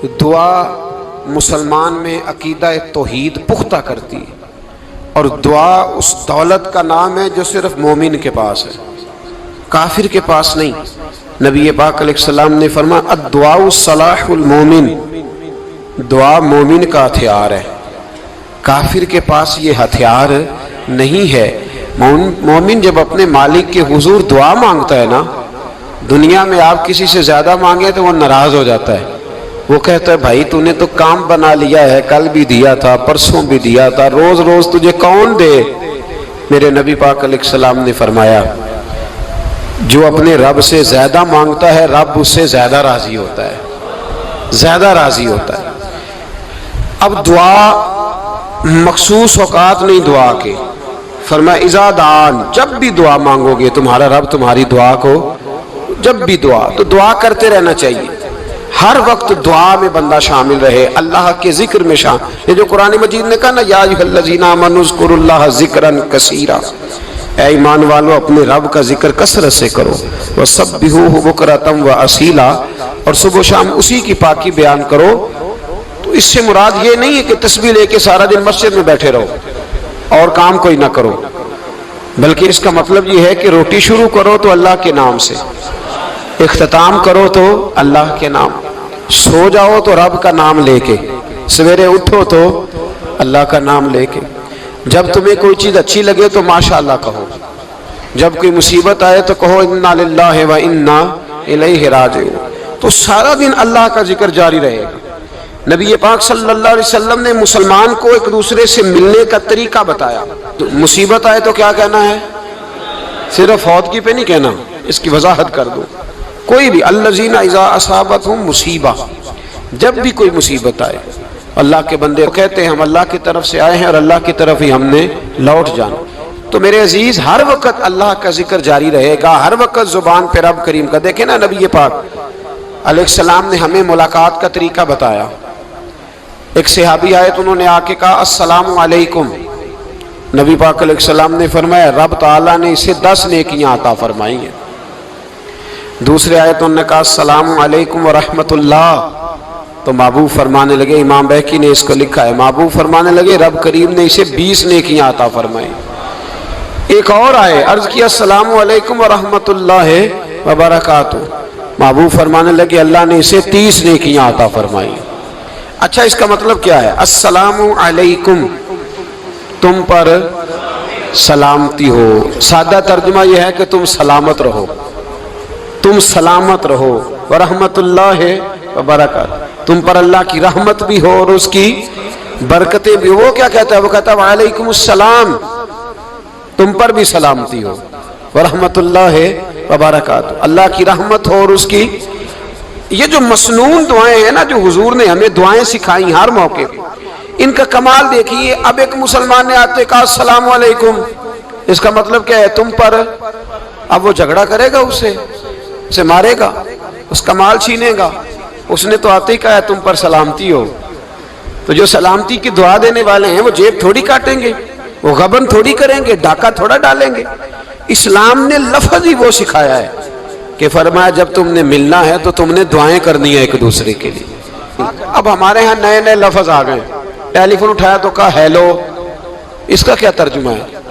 دعا مسلمان میں عقیدہ توحید پختہ کرتی ہے، اور دعا اس دولت کا نام ہے جو صرف مومن کے پاس ہے، کافر کے پاس نہیں۔ نبی پاک علیہ السلام نے فرمایا الدعاء صلاح المومن، دعا مومن کا ہتھیار ہے، کافر کے پاس یہ ہتھیار نہیں ہے۔ مومن جب اپنے مالک کے حضور دعا مانگتا ہے نا، دنیا میں آپ کسی سے زیادہ مانگے تو وہ ناراض ہو جاتا ہے، وہ کہتا ہے بھائی تو نے تو کام بنا لیا ہے، کل بھی دیا تھا، پرسوں بھی دیا تھا، روز روز تجھے کون دے؟ میرے نبی پاک علیہ السلام نے فرمایا جو اپنے رب سے زیادہ مانگتا ہے رب اس سے زیادہ راضی ہوتا ہے، زیادہ راضی ہوتا ہے۔ اب دعا مخصوص اوقات نہیں دعا کے، فرمایا اذا دعان، جب بھی دعا مانگو گے تمہارا رب تمہاری دعا کو، جب بھی دعا تو دعا کرتے رہنا چاہیے، ہر وقت دعا میں بندہ شامل رہے، اللہ کے ذکر میں شامل۔ یہ جو قرآن مجید نے کہا نا یا ایھا الذین آمنوا اذکروا اللہ ذکرا کثیرا، اے ایمان والو اپنے رب کا ذکر کثرت سے کرو، وسبحوہ بکرۃ واصیلا، اور صبح و شام اسی کی پاکی بیان کرو۔ تو اس سے مراد یہ نہیں ہے کہ تسبیح لے کے سارا دن مسجد میں بیٹھے رہو اور کام کوئی نہ کرو، بلکہ اس کا مطلب یہ ہے کہ روٹی شروع کرو تو اللہ کے نام سے، اختتام کرو تو اللہ کے نام، سو جاؤ تو رب کا نام لے کے، سویرے اٹھو تو اللہ کا نام لے کے، جب تمہیں کوئی چیز اچھی لگے تو ماشاءاللہ کہو، جب کوئی مصیبت آئے تو کہو انا للہ و انا الیہ راجعون۔ تو سارا دن اللہ کا ذکر جاری رہے گا۔ نبی پاک صلی اللہ علیہ وسلم نے مسلمان کو ایک دوسرے سے ملنے کا طریقہ بتایا۔ مصیبت آئے تو کیا کہنا ہے؟ صرف فوت کی پہ نہیں کہنا، اس کی وضاحت کر دو۔ کوئی بھی الذین اذا اصابتہم مصیبہ، جب بھی کوئی مصیبت آئے اللہ کے بندے کہتے ہیں ہم اللہ کی طرف سے آئے ہیں اور اللہ کی طرف ہی ہم نے لوٹ جانا۔ تو میرے عزیز ہر وقت اللہ کا ذکر جاری رہے گا، ہر وقت زبان پہ رب کریم کا۔ دیکھیں نا نبی پاک علیہ السلام نے ہمیں ملاقات کا طریقہ بتایا۔ ایک صحابی آئے تو انہوں نے آ کے کہا السلام علیکم، نبی پاک علیہ السلام نے فرمایا رب تعالیٰ نے اسے 10 نیکیاں عطا فرمائی ہیں۔ دوسرے آئے تو انہوں نے کہا السلام علیکم ورحمۃ اللہ، تو محبوب فرمانے لگے، امام بہقی نے اس کو لکھا ہے، محبوب فرمانے لگے رب کریم نے اسے 20 نیکیاں عطا فرمائی۔ ایک اور آئے، عرض کیا السلام علیکم ورحمۃ اللہ وبرکاتہ، محبوب فرمانے لگے اللہ نے اسے 30 نیکیاں عطا فرمائی۔ اچھا اس کا مطلب کیا ہے؟ السلام علیکم، تم پر سلامتی ہو، سادہ ترجمہ یہ ہے کہ تم سلامت رہو، تم سلامت رہو، ورحمۃ اللہ وبرکاتہ، تم پر اللہ کی رحمت بھی ہو اور اس کی برکتیں بھی ہو۔ وہ کیا کہتا ہے؟ وہ کہتا ہے وعلیکم السلام، تم پر بھی سلامتی ہو، ورحمۃ اللہ وبرکاتہ، اللہ کی رحمت ہو اور اس کی۔ یہ جو مسنون دعائیں ہیں نا جو حضور نے ہمیں دعائیں سکھائی ہر موقع پہ، ان کا کمال دیکھیے۔ اب ایک مسلمان نے آتے کہا السلام علیکم، اس کا مطلب کیا ہے؟ تم پر۔ اب وہ جھگڑا کرے گا اسے مارے گا، اس کا مال چھینے گا؟ اس نے تو آتے ہی کہا ہے تم پر سلامتی ہو۔ تو جو سلامتی کی دعا دینے والے ہیں وہ جیب تھوڑی کاٹیں گے، وہ غبن تھوڑی کریں گے، ڈاکہ تھوڑا ڈالیں گے۔ اسلام نے لفظ ہی وہ سکھایا ہے کہ فرمایا جب تم نے ملنا ہے تو تم نے دعائیں کرنی ہے ایک دوسرے کے لیے۔ اب ہمارے ہاں نئے نئے لفظ آ گئے، ٹیلی فون اٹھایا تو کہا ہیلو، اس کا کیا ترجمہ ہے؟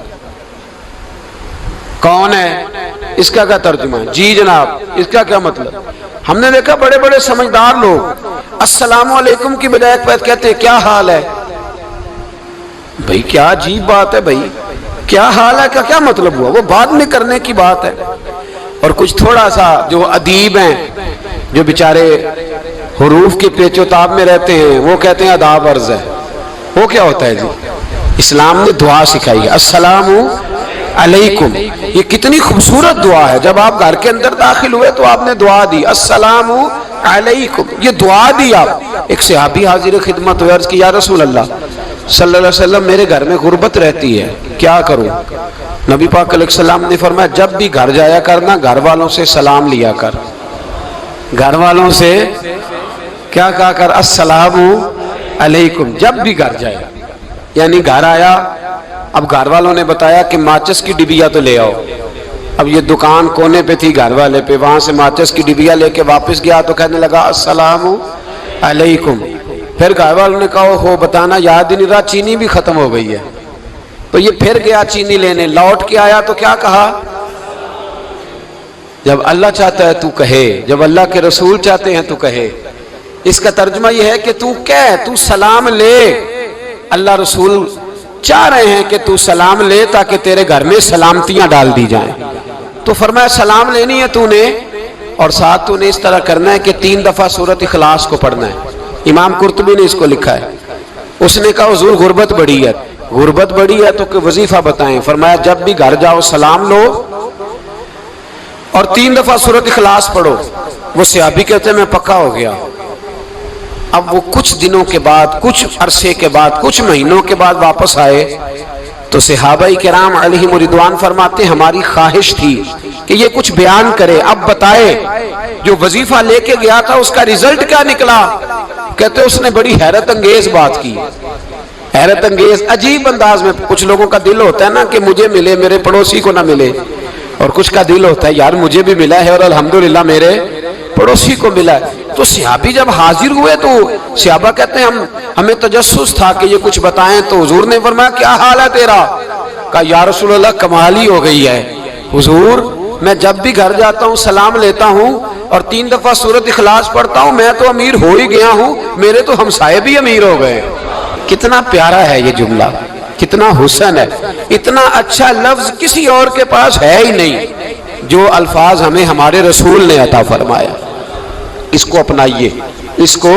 کون ہے؟ اس کا کیا ترجمہ ہے؟ جی جناب، اس کا کیا مطلب؟ ہم نے دیکھا بڑے بڑے سمجھدار لوگ السلام علیکم کی بجائے کہتے ہیں کیا حال ہے؟ بھئی کیا عجیب بات ہے، بھئی کیا حال ہے کا کیا مطلب ہوا؟ وہ بعد میں کرنے کی بات ہے۔ اور کچھ تھوڑا سا جو ادیب ہیں، جو بیچارے حروف کے پیچ و تاب میں رہتے ہیں، وہ کہتے ہیں آداب عرض ہے۔ وہ کیا ہوتا ہے جی؟ اسلام نے دعا سکھائی ہے السلام علیکم، یہ کتنی خوبصورت دعا ہے۔ جب آپ گھر کے اندر داخل ہوئے تو آپ نے دعا دی السلام علیکم، یہ دعا دی آپ۔ ایک صحابی حاضر خدمت ہوئے، عرض کی یا رسول اللہ صلی اللہ علیہ وسلم میرے گھر میں غربت رہتی ہے، کیا کروں؟ نبی پاک علیہ السلام نے فرمایا جب بھی گھر جایا کرنا گھر والوں سے سلام لیا کر، گھر والوں سے کیا کہا کر؟ السلام علیکم، جب بھی گھر جائے۔ یعنی گھر آیا، اب گھر والوں نے بتایا کہ ماچس کی ڈبیا تو لے آؤ۔ اب یہ دکان کونے پہ تھی گھر والے پہ، وہاں سے ماچس کی ڈبیا لے کے واپس گیا تو کہنے لگا السلام علیکم. پھر گھر والوں نے کہا ہو بتانا یاد ہی نہیں رہا, چینی بھی ختم ہو گئی ہے. تو یہ پھر گیا چینی لینے, لوٹ کے آیا تو کیا کہا؟ جب اللہ چاہتا ہے تو کہے, جب اللہ کے رسول چاہتے ہیں تو کہے. اس کا ترجمہ یہ ہے کہ تو کہہ, تو سلام لے. اللہ رسول چاہ رہے ہیں کہ تو سلام لے تاکہ تیرے گھر میں سلامتیاں ڈال دی جائیں. تو فرمایا سلام لینی ہے تو نے, اور ساتھ تو نے اس طرح کرنا ہے کہ 3 دفعہ سورۃ اخلاص کو پڑھنا ہے. امام قرطبی نے اس کو لکھا ہے. اس نے کہا حضور غربت بڑی ہے. غربت بڑی ہے تو کہ وظیفہ بتائیں. فرمایا جب بھی گھر جاؤ سلام لو اور 3 دفعہ سورۃ اخلاص پڑھو. وہ صحابی کہتے ہیں میں پکا ہو گیا. اب وہ کچھ دنوں کے بعد, کچھ عرصے کے بعد, کچھ مہینوں کے بعد واپس آئے تو صحابہ کرام علیہم رضوان فرماتے ہماری خواہش تھی کہ یہ کچھ بیان کرے, اب بتائے جو وظیفہ لے کے گیا تھا اس کا ریزلٹ کیا نکلا. کہتے اس نے بڑی حیرت انگیز بات کی, حیرت انگیز عجیب انداز میں. کچھ لوگوں کا دل ہوتا ہے نا کہ مجھے ملے میرے پڑوسی کو نہ ملے, اور کچھ کا دل ہوتا ہے یار مجھے بھی ملا ہے اور الحمدللہ میرے پڑوسی کو ملا ہے. تو صحابی جب حاضر ہوئے تو صحابہ کہتے ہیں ہمیں تجسس تھا کہ یہ کچھ بتائیں. تو حضور نے فرمایا کیا حال ہے تیرا؟ کہا یا رسول اللہ کمال ہی ہو گئی ہے حضور, میں جب بھی گھر جاتا ہوں سلام لیتا ہوں اور 3 دفعہ سورۃ اخلاص پڑھتا ہوں, میں تو امیر ہو ہی گیا ہوں, میرے تو ہمسائے بھی امیر ہو گئے. کتنا پیارا ہے یہ جملہ, کتنا حسن ہے. اتنا اچھا لفظ کسی اور کے پاس ہے ہی نہیں جو الفاظ ہمیں ہمارے رسول نے عطا فرمایا. اس کو اپنائیے, اس کو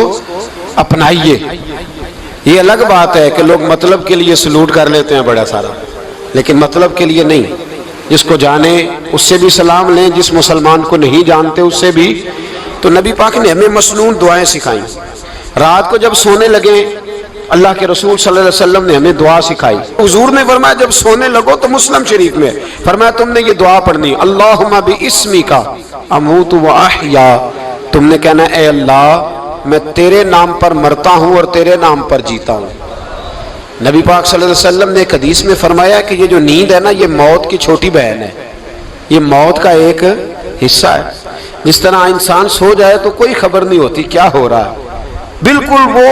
اپنائیے. یہ الگ بات ہے کہ لوگ مطلب کے لیے سلوٹ کر لیتے ہیں بڑا سارا, لیکن مطلب کے لیے نہیں. جس کو جانے اس سے بھی سلام لیں, جس مسلمان کو نہیں جانتے اس سے بھی. تو نبی پاک نے ہمیں مسنون دعائیں سکھائیں. رات کو جب سونے لگے اللہ کے رسول صلی اللہ علیہ وسلم نے ہمیں دعا سکھائی. حضور نے فرمایا جب سونے لگو تو مسلم شریف میں فرمایا تم نے یہ دعا پڑھنی, اللہم باسمک اموت و احیا. تم نے کہنا اے اللہ میں تیرے نام پر مرتا ہوں اور تیرے نام پر جیتا ہوں. نبی پاک صلی اللہ علیہ وسلم نے ایک حدیث میں فرمایا کہ یہ جو نیند ہے نا یہ موت کی چھوٹی بہن ہے, یہ موت کا ایک حصہ ہے. جس طرح انسان سو جائے تو کوئی خبر نہیں ہوتی کیا ہو رہا ہے, بالکل وہ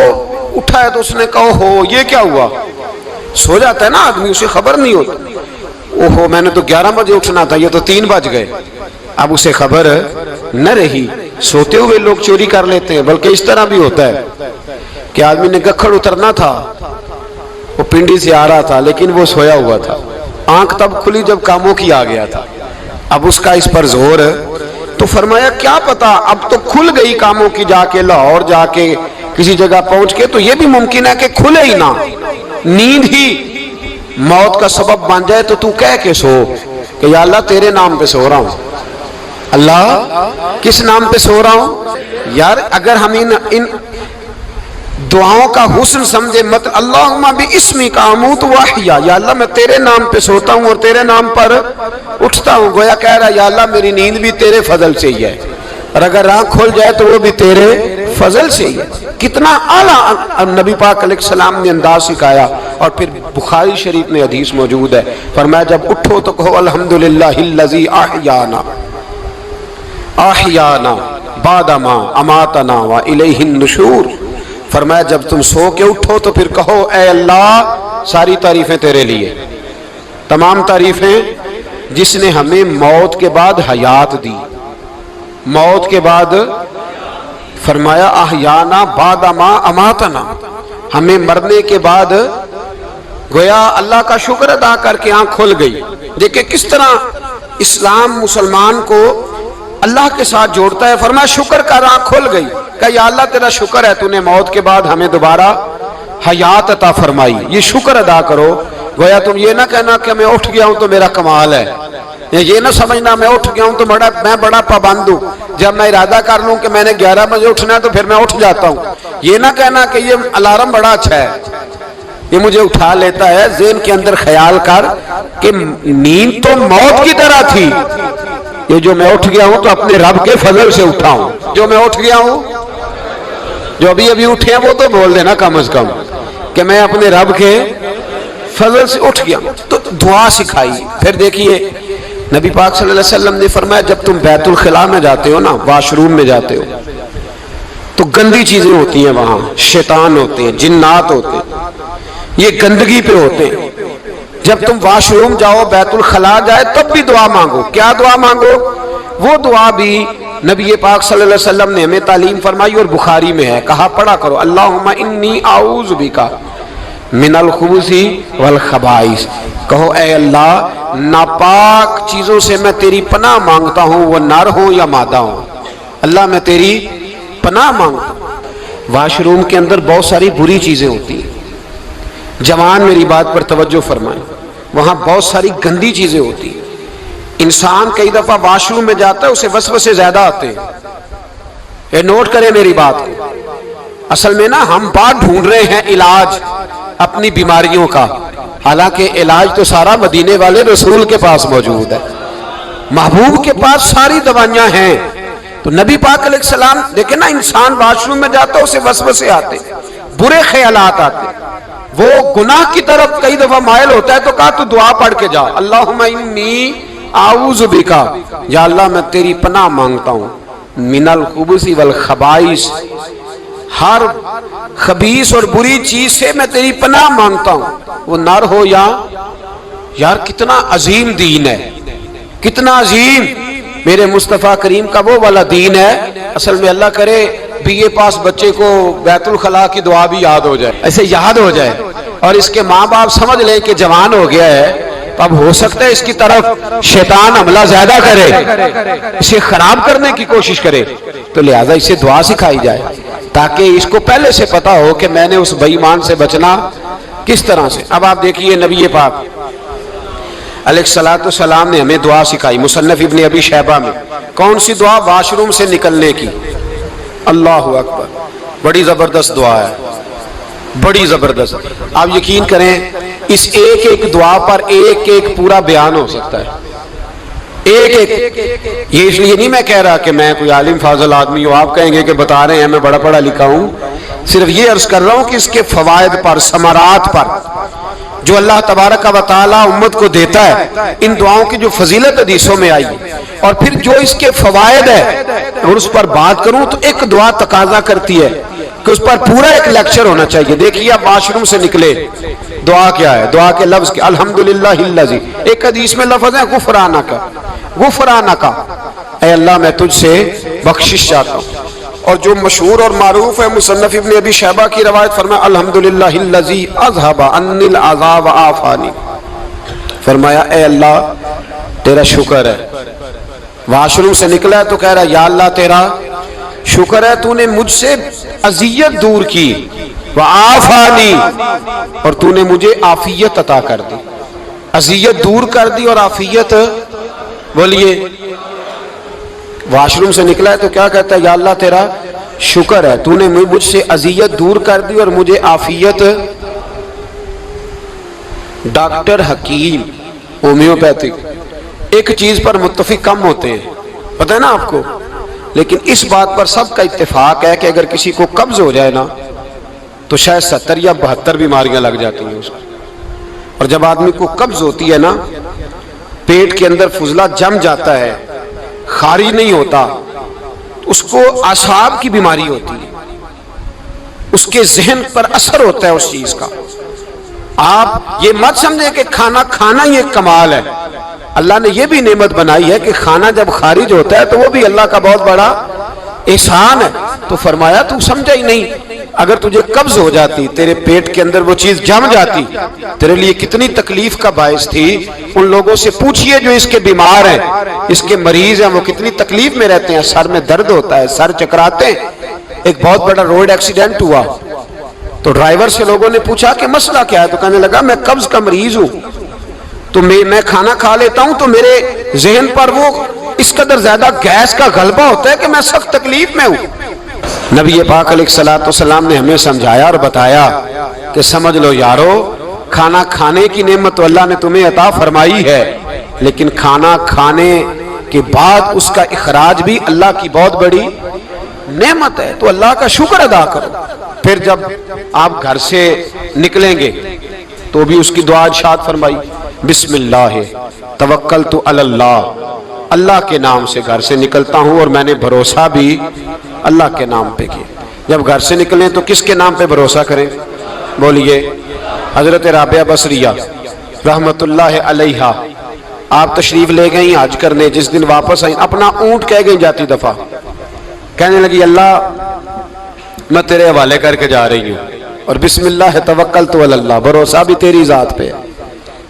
اٹھا ہے تو اس نے کہا ہو یہ کیا ہوا. سو جاتا ہے نا آدمی, اسے خبر نہیں ہوتی, اوہو میں نے تو 11 بجے اٹھنا تھا, یہ تو 3 بج گئے. اب اسے خبر نہ رہی. سوتے ہوئے لوگ چوری کر لیتے ہیں, بلکہ اس طرح بھی ہوتا ہے کہ آدمی نے گکھڑ اترنا تھا, وہ پنڈی سے آ رہا تھا لیکن وہ سویا ہوا تھا. آنکھ تب کھلی جب کاموں کی آ گیا تھا. اب اس کا اس پر زور, تو فرمایا کیا پتا اب تو کھل گئی کاموں کی, جا کے لاہور جا کے کسی جگہ پہنچ کے, تو یہ بھی ممکن ہے کہ کھلے ہی نہ, نیند ہی موت کا سبب بن جائے. تو کہہ کے سو کہ یا اللہ تیرے نام پہ سو رہا ہوں. اللہ کس نام پہ سو رہا ہوں یار. اگر ہم ان دعاؤں کا حسن سمجھے, مت اللہم باسمک اموت و احیا, یا اللہ میں تیرے نام پہ سوتا ہوں اور تیرے نام پر اٹھتا ہوں. گویا کہہ رہا یا اللہ میری نیند بھی تیرے فضل سے ہی ہے, اور اگر آنکھ کھل جائے تو وہ بھی تیرے فضل سے ہی ہے. کتنا اعلیٰ نبی پاک علیہ السلام نے انداز سکھایا. اور پھر بخاری شریف میں حدیث موجود ہے, فرمایا جب اٹھو تو کہو الحمدللہ الذی احیانا احیانا بعد ما اماتنا والیہ النشور. فرمایا جب تم سو کے اٹھو تو پھر کہو اے اللہ ساری تعریفیں تیرے لیے, تمام تعریفیں جس نے ہمیں موت کے بعد حیات دی. موت کے بعد فرمایا احیانا بعد ما اماتنا, ہمیں مرنے کے بعد گویا اللہ کا شکر ادا کر کے آنکھ کھل گئی. دیکھیں کس طرح اسلام مسلمان کو اللہ کے ساتھ جوڑتا ہے. فرمایا شکر کر, آنکھ کھل گئی. کہ یا اللہ تیرا شکر ہے تو نے موت کے بعد ہمیں دوبارہ حیات عطا فرمائی, یہ شکر ادا کرو. گویا تم یہ نہ کہنا کہ میں اٹھ گیا ہوں تو میرا کمال ہے, یہ نہ سمجھنا میں اٹھ گیا ہوں تو میں بڑا پابند ہوں, جب میں ارادہ کر لوں کہ میں نے 11 بجے اٹھنا ہے تو پھر میں اٹھ جاتا ہوں. یہ نہ کہنا کہ یہ الارم بڑا اچھا ہے, یہ مجھے اٹھا لیتا ہے. ذہن کے اندر خیال کر کہ نیند تو موت کی طرح تھی, یہ جو میں اٹھ گیا ہوں تو اپنے رب کے فضل سے اٹھا ہوں. جو میں اٹھ گیا ہوں, جو ابھی اٹھے ہیں وہ تو بول دینا کم از کم کہ میں اپنے رب کے فضل سے اٹھ گیا. تو دعا سکھائی. پھر دیکھیے نبی پاک صلی اللہ علیہ وسلم نے فرمایا جب تم بیت الخلاء میں جاتے ہو نا, واش روم میں جاتے ہو, تو گندی چیزیں ہوتی ہیں وہاں، شیطان ہوتے ہیں، جنات ہوتے ہیں، یہ گندگی پہ ہوتے ہیں۔ جب تم واش روم جاؤ، بیت الخلا جائے، تب بھی دعا مانگو۔ کیا دعا مانگو؟ وہ دعا بھی نبی پاک صلی اللہ علیہ وسلم نے ہمیں تعلیم فرمائی اور بخاری میں ہے، کہا پڑھا کرو اللہم انی اعوذ بک من الخبث والخبائث۔ کہو اے اللہ ناپاک چیزوں سے میں تیری پناہ مانگتا ہوں، وہ نر ہوں یا مادہ ہوں۔ اللہ میں تیری پناہ مانگتا ہوں۔ واش روم کے اندر بہت ساری بری چیزیں ہوتی ہیں، جوان میری بات پر توجہ فرمائیں، وہاں بہت ساری گندی چیزیں ہوتی ہیں۔ انسان کئی دفعہ واش روم میں جاتا ہے، اسے وسوسے زیادہ آتے ہیں، یہ نوٹ کریں میری بات کو۔ اصل میں نا ہم بات ڈھونڈ رہے ہیں علاج اپنی بیماریوں کا، حالانکہ علاج تو سارا مدینے والے رسول کے پاس موجود ہے، محبوب کے پاس ساری دوائیاں ہیں۔ تو نبی پاک علیہ السلام دیکھیں نا، انسان واش روم میں جاتا ہے اسے وسوسے آتے، برے خیالات آتے، وہ گناہ کی طرف کئی دفعہ مائل ہوتا ہے، تو کہا تو دعا پڑھ کے جا اللہم انی اعوذ بکا، یا اللہ میں تیری پناہ مانگتا ہوں من الخبث والخبائث، ہر خبیث اور بری چیز سے میں تیری پناہ مانگتا ہوں، وہ نر ہو یا یار کتنا عظیم دین ہے، کتنا عظیم میرے مصطفیٰ کریم کا وہ والا دین ہے۔ اصل میں اللہ کرے بی اے پاس بچے کو بیت الخلا کی دعا بھی یاد ہو جائے، ایسے یاد ہو جائے، اور اس کے ماں باپ سمجھ لیں کہ جوان ہو گیا ہے، تو اب ہو سکتا ہے اس کی طرف شیطان حملہ زیادہ کرے، اسے خراب کرنے کی کوشش کرے، تو لہذا اسے دعا سکھائی جائے تاکہ اس کو پہلے سے پتا ہو کہ میں نے اس بے ایمان سے بچنا کس طرح سے۔ اب آپ دیکھیے نبی پاک علیہ السلام نے ہمیں دعا سکھائی، مصنف ابن ابی شیبہ میں۔ کون سی دعا؟ واش روم سے نکلنے کی۔ اللہ اکبر، بڑی زبردست دعا ہے، بڑی زبردست۔ آپ یقین کریں اس ایک ایک دعا پر ایک ایک پورا بیان ہو سکتا ہے، ایک ایک۔ یہ اس لیے نہیں میں کہہ رہا کہ میں کوئی عالم فاضل آدمی ہوں، آپ کہیں گے کہ بتا رہے ہیں میں بڑا پڑھا لکھا ہوں، صرف یہ عرض کر رہا ہوں کہ اس کے فوائد پر، ثمرات پر جو اللہ تبارک و تعالی امت کو دیتا ہے، ان دعاؤں کی جو فضیلت حدیثوں میں آئی، اور پھر جو اس کے فوائد ہے، اور اس پر بات کروں تو ایک دعا تقاضا کرتی ہے کہ اس پر پورا ایک لیکچر ہونا چاہیے۔ دیکھیے آپ واش روم سے نکلے، دعا کیا ہے؟ دعا کے لفظ کے الحمدللہ الذی، ایک حدیث میں لفظ ہے غفرانک، غفرانک، اے اللہ میں تجھ سے بخشش چاہتا ہوں۔ اور جو مشہور اور معروف ہے مصنف ابن ابی شیبہ کی روایت، فرمایا الحمدللہ الذی اذھب عنی العذاب وعافانی، فرمایا اے اللہ تیرا شکر ہے۔ واش روم سے نکلا ہے تو کہہ رہا ہے یا اللہ تیرا شکر ہے، تو نے مجھ سے اذیت دور کی، وعافانی، اور تو نے مجھے عافیت عطا کر دی، اذیت دور کر دی اور عافیت۔ بولیے واش روم سے نکلا ہے تو کیا کہتا ہے؟ یا اللہ تیرا شکر ہے، تو نے مجھ سے اذیت دور کر دی اور مجھے عافیت۔ ڈاکٹر حکیم ہومیوپیتھک ایک چیز پر متفق کم ہوتے ہیں، پتہ ہے نا آپ کو، لیکن اس بات پر سب کا اتفاق ہے کہ اگر کسی کو قبض ہو جائے نا تو شاید 70 یا 72 بیماریاں لگ جاتی ہیں اس کو۔ اور جب آدمی کو قبض ہوتی ہے نا، پیٹ کے اندر فضلہ جم جاتا ہے، خارج نہیں ہوتا، اس کو اعصاب کی بیماری ہوتی ہے، اس کے ذہن پر اثر ہوتا ہے اس چیز کا۔ آپ یہ مت سمجھیں کہ کھانا کھانا ہی ایک کمال ہے، اللہ نے یہ بھی نعمت بنائی ہے کہ کھانا جب خارج ہوتا ہے تو وہ بھی اللہ کا بہت بڑا احسان ہے۔ تو فرمایا تو سمجھا ہی نہیں، اگر تجھے قبض ہو جاتی، تیرے پیٹ کے اندر وہ چیز جم جاتی، تیرے لیے کتنی تکلیف کا باعث تھی۔ ان لوگوں سے پوچھئے جو اس کے بیمار ہیں، اس کے مریض ہیں، وہ کتنی تکلیف میں رہتے ہیں، سر میں درد ہوتا ہے، سر چکراتے ہیں۔ ایک بہت بڑا روڈ ایکسیڈنٹ ہوا تو ڈرائیور سے لوگوں نے پوچھا کہ مسئلہ کیا ہے، تو کہنے لگا میں قبض کا مریض ہوں، تو میں کھانا کھا لیتا ہوں تو میرے ذہن پر وہ اس قدر زیادہ گیس کا غلبہ ہوتا ہے کہ میں سخت تکلیف میں ہوں۔ نبی پاک علیہ السلام نے ہمیں سمجھایا اور بتایا کہ سمجھ لو یارو، کھانا کھانے کی نعمت تو اللہ نے تمہیں عطا فرمائی ہے، لیکن کھانا کھانے کے بعد اس کا اخراج بھی اللہ کی بہت بڑی نعمت ہے، تو اللہ کا شکر ادا کرو۔ پھر جب آپ گھر سے نکلیں گے تو بھی اس کی دعا ارشاد فرمائی، بسم اللہ توکلت علی اللہ، اللہ کے نام سے گھر سے نکلتا ہوں اور میں نے بھروسہ بھی اللہ کے نام پہ کیا۔ جب گھر سے نکلیں تو کس کے نام پہ بھروسہ کریں؟ بولیے حضرت رابعہ بصریہ رحمت اللہ علیہا، آپ تشریف لے گئیں حج کرنے، جس دن واپس آئیں اپنا اونٹ کہہ گئی جاتی دفعہ، کہنے لگی اللہ میں تیرے حوالے کر کے جا رہی ہوں اور بسم اللہ توکلت علی اللہ، بھروسہ بھی تیری ذات پہ۔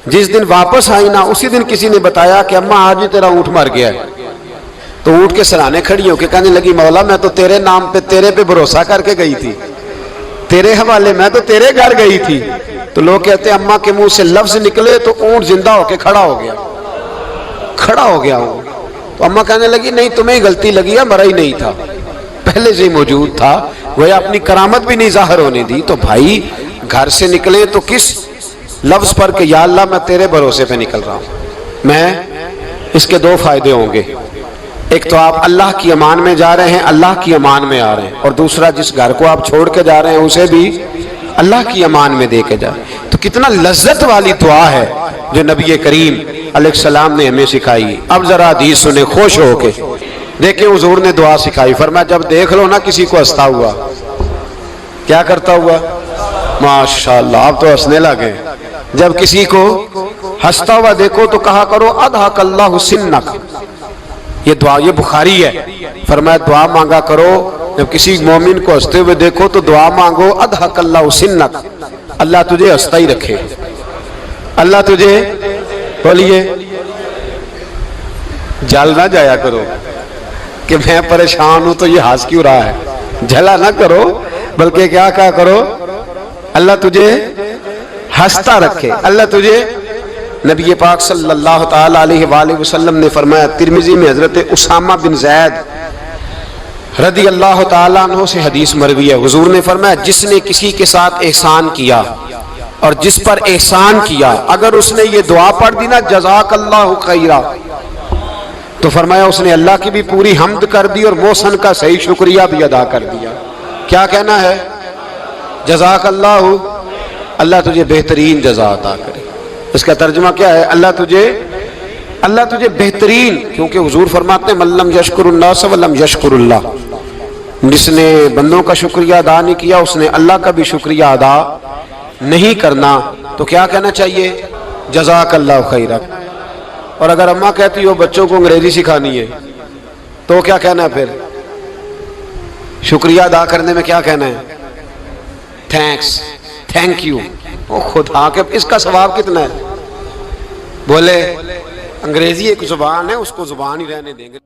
جس دن واپس آئی نا اسی دن کسی نے بتایا کہ اماں آج ہی تیرا اونٹ مر گیا ہے، تو اونٹ کے سرانے کھڑی ہو کے کہنے لگی مولا میں تو تیرے نام پہ تیرے پہ بھروسہ کر کے گئی تھی، تیرے حوالے میں تو تیرے گھر گئی تھی۔ تو لوگ کہتے ہیں اماں کے منہ سے لفظ نکلے تو اونٹ زندہ ہو کے کھڑا ہو گیا ہوں۔ تو اماں کہنے لگی نہیں تمہیں غلطی لگی ہے، مرا ہی نہیں تھا، پہلے سے ہی موجود تھا، وہ اپنی کرامت بھی نہیں ظاہر ہونے دی۔ تو بھائی گھر سے نکلے تو کس لفظ پر کہ یا اللہ میں تیرے بھروسے پہ نکل رہا ہوں میں، اس کے دو فائدے ہوں گے، ایک تو آپ اللہ کی امان میں جا رہے ہیں، اللہ کی امان میں آ رہے ہیں، اور دوسرا جس گھر کو آپ چھوڑ کے جا رہے ہیں اسے بھی اللہ کی امان میں دے کے جائیں۔ تو کتنا لذت والی دعا ہے جو نبی کریم علیہ السلام نے ہمیں سکھائی۔ اب ذرا حدیث سنیں خوش ہو کے، دیکھیں حضور نے دعا سکھائی، فرمایا جب دیکھ لو نا کسی کو ہنستا ہوا، کیا کرتا ہوا؟ ماشاءاللہ آپ تو ہنسنے لگے۔ جب کسی کو ہنستا ہوا دیکھو تو کہا کرو اضحک اللہ سنک، یہ دعا یہ بخاری ہے، فرمایا دعا مانگا کرو جب کسی مومن کو ہنستے ہوئے دیکھو تو دعا مانگو اضحک اللہ سنک، اللہ تجھے ہنستا ہی رکھے، اللہ تجھے، بولیے جل نہ جایا کرو کہ میں پریشان ہوں تو یہ ہنس کیوں رہا ہے، جھلا نہ کرو، بلکہ کیا کہا کرو اللہ تجھے ہنستا رکھے، اللہ تجھے۔ نبی پاک صلی اللہ تعالی علیہ وآلہ وسلم نے فرمایا، ترمذی میں حضرت اسامہ بن زید رضی اللہ تعالیٰ عنہ سے حدیث مروی ہے، حضور نے فرمایا جس نے کسی کے ساتھ احسان کیا اور جس پر احسان کیا، اگر اس نے یہ دعا پڑھ دی نا جزاک اللہ خیرا، تو فرمایا اس نے اللہ کی بھی پوری حمد کر دی اور محسن کا صحیح شکریہ بھی ادا کر دیا۔ کیا کہنا ہے؟ جزاک اللہ، اللہ تجھے بہترین جزا عطا کرے۔ اس کا ترجمہ کیا ہے؟ اللہ تجھے بہترین، کیونکہ حضور فرماتے ہیں من لم یشکر الناس ولم یشکر اللہ، جس نے بندوں کا شکریہ ادا نہیں کیا اس نے اللہ کا بھی شکریہ ادا نہیں کرنا۔ تو کیا کہنا چاہیے؟ جزاک اللہ خیرا۔ اور اگر اماں کہتی ہو بچوں کو انگریزی سکھانی ہے تو کیا کہنا ہے پھر؟ شکریہ ادا کرنے میں کیا کہنا ہے؟ Thanks, thank you. او خدا کے اس کا ثواب کتنا ہے؟ بولے انگریزی ایک زبان ہے، اس کو زبان ہی رہنے دیں گے۔